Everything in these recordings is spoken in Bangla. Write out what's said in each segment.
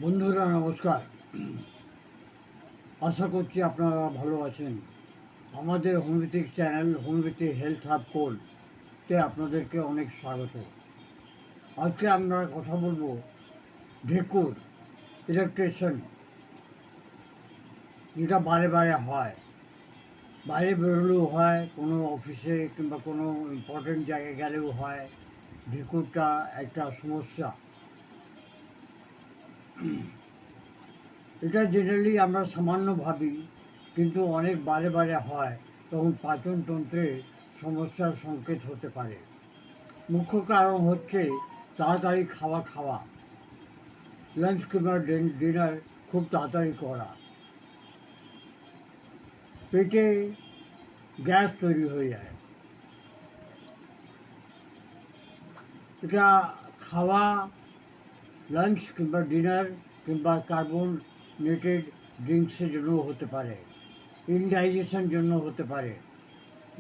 বন্ধুরা নমস্কার। আশা করছি আপনারা ভালো আছেন। আমাদের homeopathic channel homeopathy health hub কোলতে আপনাদেরকে অনেক স্বাগত। আজকে আমরা কথা বলবো ঢেকুর ইলেকট্রিশন, যেটা বারে বারে হয়, বাইরে বেরোলেও হয়, কোনো অফিসে কিংবা কোনো ইম্পর্টেন্ট জায়গায় গেলেও হয়। ঢেকুরটা একটা সমস্যা। এটা জেনারেলি আমরা সামান্য ভাবি, কিন্তু অনেক বারে বারে হয়, তখন পাচনতন্ত্রের সমস্যার সংকেত হতে পারে। মুখ্য কারণ হচ্ছে তাড়াতাড়ি খাওয়া, লাঞ্চ কিংবা ডিনার খুব তাড়াতাড়ি করা, পেটে গ্যাস তৈরি হয়ে যায়। এটা খাওয়া, লাঞ্চ কিংবা ডিনার কিংবা কার্বোনেটেড ড্রিঙ্কসের জন্য হতে পারে, ইনডাইজেশন জন্য হতে পারে,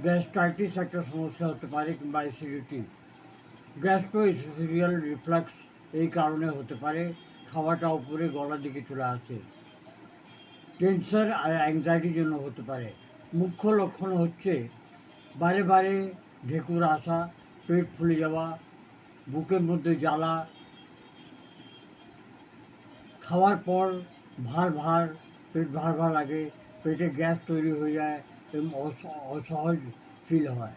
গ্যাস্ট্রাইটিস একটা সমস্যা হতে পারে, কিংবা অ্যাসিডিটি, গ্যাস্ট্রোএসোফেজিয়াল রিফ্লাক্স এই কারণে হতে পারে। খাওয়াটা উপরে গলার দিকে চলে আসে। টেনশন আর অ্যাংজাইটির জন্য হতে পারে। মুখ্য লক্ষণ হচ্ছে বারে বারে ঢেকুর আসা, পেট ফুলে যাওয়া, বুকের মধ্যে জ্বালা, খাওয়ার পর ভার পেট ভার লাগে, পেটে গ্যাস তৈরি হয়ে যায় এবং অসহজ ফিল হয়।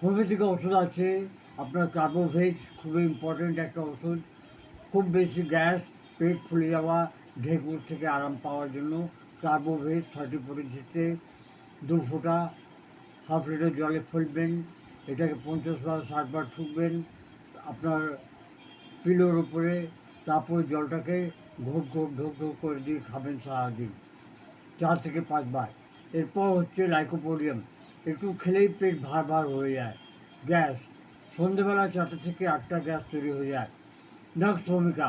হোমিওপ্যাথিক ওষুধ আছে আপনার কার্বোভেজ, খুবই ইম্পর্টেন্ট একটা ওষুধ। খুব বেশি গ্যাস, পেট ফুলে যাওয়া, ঢেকুর থেকে আরাম পাওয়ার জন্য কার্বোভেজ 30 2 ফোঁটা হাফ লিটার জলে ফেলবেন। এটাকে 50 বার 60 বার ঠুকবেন আপনার পিলোর উপরে, তারপর জলটাকে ঘোট ঢোক করে দিয়ে খাবেন সারাদিন 4 থেকে 5 বার। এরপর হচ্ছে লাইকোপোডিয়াম, একটু খেলেই পেট ভার হয়ে যায়, গ্যাস, সন্ধেবেলা 4টা থেকে 8টা গ্যাস তৈরি হয়ে যায়। নক্স ভূমিকা,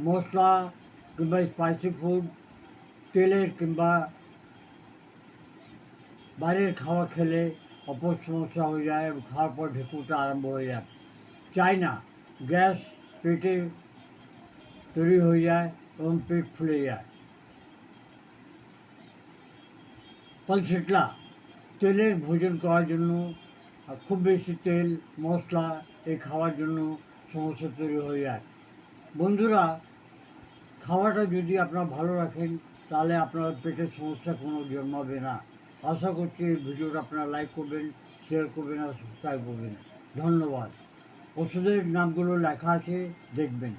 মশলা কিংবা স্পাইসি ফুড, তেলের কিংবা বাইরের খাওয়া খেলে অপর সমস্যা হয়ে যায় এবং খাওয়ার পর ঢেকুরটা আরম্ভ হয়ে যায়। চাই না, গ্যাস পেটে তৈরি হয়ে যায় এবং পেট ফুলে যায়। পালসেটলা, তেলের ভোজন করার জন্য, খুব বেশি তেল মশলা এই খাওয়ার জন্য সমস্যা তৈরি হয়ে যায়। বন্ধুরা, খাওয়াটা যদি আপনারা ভালো রাখেন তাহলে আপনার পেটের সমস্যা কোনো জন্মাবে না। আশা করছি এই ভিডিওটা আপনারা লাইক করবেন, শেয়ার করবেন আর সাবস্ক্রাইব করবেন। ধন্যবাদ। ওষুধের নামগুলো লেখা আছে, দেখবেন।